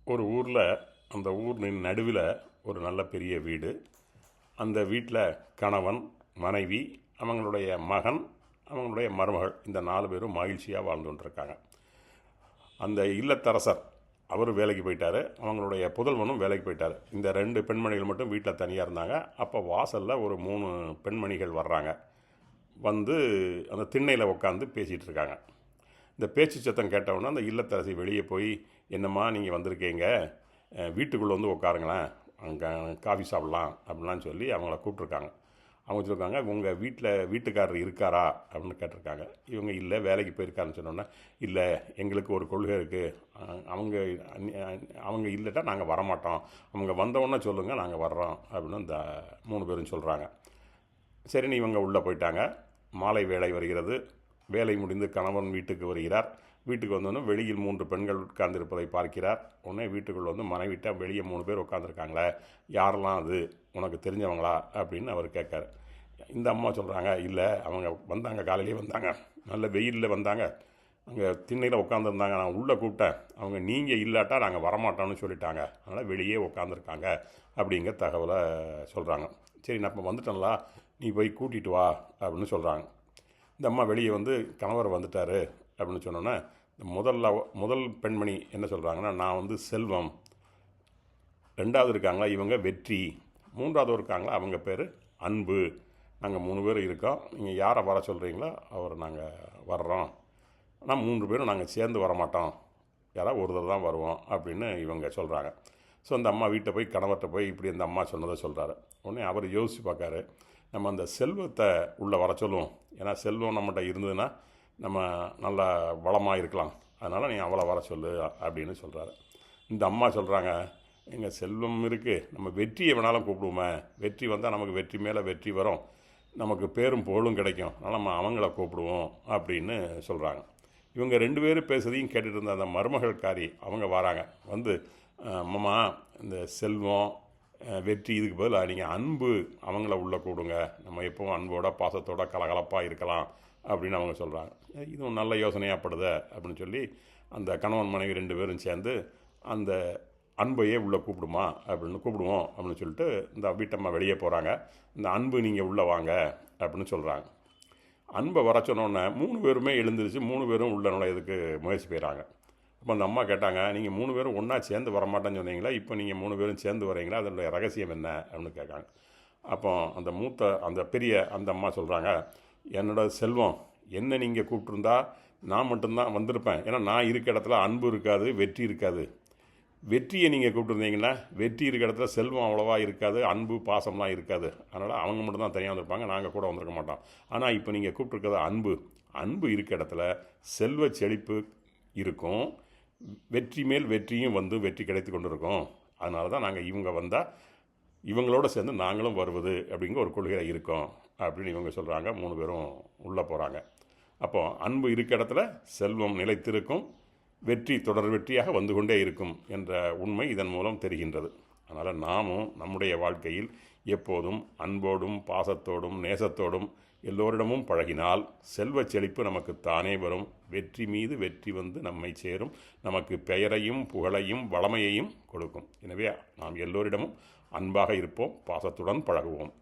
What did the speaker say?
ஒரு ஊரில் அந்த ஊரின் நடுவில் ஒரு நல்ல பெரிய வீடு. அந்த வீட்டில் கணவன், மனைவி, அவங்களுடைய மகன், அவங்களுடைய மருமகள், இந்த 4 பேரும் மகிழ்ச்சியாக வாழ்ந்து கொண்டிருக்காங்க. அந்த இல்லத்தரசர் அவர் வேலைக்கு போயிட்டார், அவங்களுடைய புதல்வனும் வேலைக்கு போயிட்டார். இந்த 2 பெண்மணிகள் மட்டும் வீட்டில் தனியாக இருந்தாங்க. அப்போ வாசலில் ஒரு 3 பெண்மணிகள் வர்றாங்க. வந்து அந்த திண்ணையில் உட்காந்து பேசிகிட்டு இருக்காங்க. இந்த பேச்சு சத்தம் கேட்டவுடனே அந்த இல்லத்தரசி வெளியே போய், என்னம்மா நீங்கள் வந்திருக்கீங்க, வீட்டுக்குள்ளே வந்து உட்காருங்களேன், அங்கே காஃபி சாப்பிட்லாம் அப்படின்லாம் சொல்லி அவங்கள கூப்பிட்ருக்காங்க. அவங்க சொல்லியிருக்காங்க, உங்கள் வீட்டுக்காரர் இருக்காரா அப்படின்னு கேட்டிருக்காங்க. இவங்க இல்லை, வேலைக்கு போயிருக்காருன்னு சொன்னோன்னே, இல்லை எங்களுக்கு ஒரு கொள்கை இருக்குது, அவங்க அவங்க இல்லைட்டா நாங்கள் வரமாட்டோம், அவங்க வந்தவுடனே சொல்லுங்கள் நாங்கள் வர்றோம் அப்படின்னு இந்த 3 பேரும் சொல்கிறாங்க. சரின்னு இவங்க உள்ளே போயிட்டாங்க. மாலை வேலை வருகிறது. வேலை முடிந்து கணவன் வீட்டுக்கு வருகிறார். வீட்டுக்கு வந்தோன்னே வெளியில் 3 பெண்கள் உட்கார்ந்திருப்பதை பார்க்கிறார். உடனே வீட்டுக்குள்ளே வந்து மனைவிட்ட, வெளியே 3 பேர் உட்காந்துருக்காங்களே, யாரெல்லாம் அது, உனக்கு தெரிஞ்சவங்களா அப்படின்னு அவர் கேட்கார். இந்த அம்மா சொல்கிறாங்க, இல்லை அவங்க வந்தாங்க, காலையிலே வந்தாங்க, நல்ல வெயிலில் வந்தாங்க, அங்கே திண்ணையில் உட்காந்துருந்தாங்க, நான் உள்ளே கூப்பிட்டேன், அவங்க நீங்கள் இல்லாட்டா நாங்கள் வரமாட்டோம்னு சொல்லிட்டாங்க, அதனால் வெளியே உட்காந்துருக்காங்க அப்படிங்கிற தகவலை சொல்கிறாங்க. சரி, நான் இப்போ வந்துட்டேன்ல, நீ போய் கூட்டிகிட்டு வா அப்படின்னு சொல்கிறாங்க. இந்த அம்மா வெளியே வந்து, கணவர் வந்துட்டார் அப்படின்னு சொன்னோன்னே, முதல் பெண்மணி என்ன சொல்கிறாங்கன்னா, நான் வந்து செல்வம், 2வது இருக்காங்களா இவங்க வெற்றி, 3வது இருக்காங்களா அவங்க பேர் அன்பு, நாங்கள் 3 பேர் இருக்கோம், நீங்கள் யாரை வர சொல்கிறீங்களோ அவரை நாங்கள் வர்றோம், ஆனால் 3 பேரும் நாங்கள் சேர்ந்து வரமாட்டோம், யாராவது ஒருத்தர் தான் வருவோம் அப்படின்னு இவங்க சொல்கிறாங்க. ஸோ அந்த அம்மா வீட்டை போய் கணவர்கிட்ட போய் இப்படி அந்த அம்மா சொன்னதை சொல்கிறாரு. உடனே அவர் யோசித்து பார்க்காரு, நம்ம அந்த செல்வத்தை உள்ளே வர சொல்லுவோம், ஏன்னா செல்வம் நம்மகிட்ட இருந்ததுன்னா நம்ம நல்லா வளமாக இருக்கலாம், அதனால் நீ அவளை வர சொல்லு அப்படின்னு சொல்கிறாரு. இந்த அம்மா சொல்கிறாங்க, எங்கள் செல்வம் இருக்குது, நம்ம வெற்றியை வேணாலும் கூப்பிடுவோமே, வெற்றி வந்தால் நமக்கு வெற்றி மேலே வெற்றி வரும், நமக்கு பேரும் புகழும் கிடைக்கும், அதனால் நம்ம அவங்கள கூப்பிடுவோம் அப்படின்னு சொல்கிறாங்க. இவங்க 2 பேரும் பேசுறதையும் கேட்டுட்டு இருந்த அந்த மருமகள்காரி அவங்க வராங்க. வந்து, அம்மா இந்த செல்வம் வெற்றி இதுக்கு பதிலாக நீங்கள் அன்பு அவங்கள உள்ளே கூடுங்க, நம்ம எப்போவும் அன்போட பாசத்தோட கலகலப்பாக இருக்கலாம் அப்படின்னு அவங்க சொல்கிறாங்க. இதுவும் நல்ல யோசனையாகப்படுத அப்படின்னு சொல்லி அந்த கணவன் மனைவி 2 பேரும் சேர்ந்து அந்த அன்பையே உள்ளே கூப்பிடுவோம் அப்படின்னு சொல்லிட்டு இந்த வீட்டம்மா வெளியே போகிறாங்க. இந்த அன்பு நீங்கள் உள்ளே வாங்க அப்படின்னு சொல்கிறாங்க. அன்பை வர சொன்னோன்னே 3 பேருமே எழுந்திரிச்சு 3 பேரும் உள்ள நுழையதுக்கு முயற்சி செய்கிறாங்க. அப்போ அந்த அம்மா கேட்டாங்க, நீங்கள் 3 பேரும் ஒன்றா சேர்ந்து வரமாட்டேன்னு சொன்னீங்களா, இப்போ நீங்கள் 3 பேரும் சேர்ந்து வரீங்களா, அதனுடைய ரகசியம் என்ன அப்படின்னு கேட்காங்க. அப்போ அந்த பெரிய அந்த அம்மா சொல்கிறாங்க, என்னோட செல்வம், என்ன நீங்கள் கூப்பிட்ருந்தா நான் மட்டும்தான் வந்திருப்பேன், ஏன்னா நான் இருக்க இடத்துல அன்பு இருக்காது, வெற்றி இருக்காது. வெற்றியை நீங்கள் கூப்பிட்டுருந்தீங்கன்னா வெற்றி இருக்க இடத்துல செல்வம் அவ்வளோவா இருக்காது, அன்பு பாசம்லாம் இருக்காது, அதனால் அவங்க மட்டும்தான் தனியாக வந்திருப்பாங்க, நாங்கள் கூட வந்திருக்க மாட்டோம். ஆனால் இப்போ நீங்கள் கூப்பிட்ருக்கிறது அன்பு இருக்க இடத்துல செல்வ செழிப்பு இருக்கும், வெற்றி மேல் வெற்றியும் வந்து வெற்றி கிடைத்து கொண்டு இருக்கோம், அதனால தான் நாங்கள் இவங்க வந்தால் இவங்களோட சேர்ந்து நாங்களும் வருவது அப்படிங்கிற ஒரு கொள்கையில் இருக்கோம் அப்படின்னு இவங்க சொல்கிறாங்க. 3 பேரும் உள்ளே போகிறாங்க. அப்போது அன்பு இருக்க இடத்துல செல்வம் நிலைத்திருக்கும், வெற்றி தொடர் வெற்றியாக வந்து கொண்டே இருக்கும் என்ற உண்மை இதன் மூலம் தெரிகின்றது. அதனால் நாமும் நம்முடைய வாழ்க்கையில் எப்போதும் அன்போடும் பாசத்தோடும் நேசத்தோடும் எல்லோரிடமும் பழகினால் செல்வ செழிப்பு நமக்கு தானே வரும், வெற்றி மீது வெற்றி வந்து நம்மை சேரும், நமக்கு பெயரையும் புகழையும் வளமையையும் கொடுக்கும். எனவே நாம் எல்லோரிடமும் அன்பாக இருப்போம், பாசத்துடன் பழகுவோம்.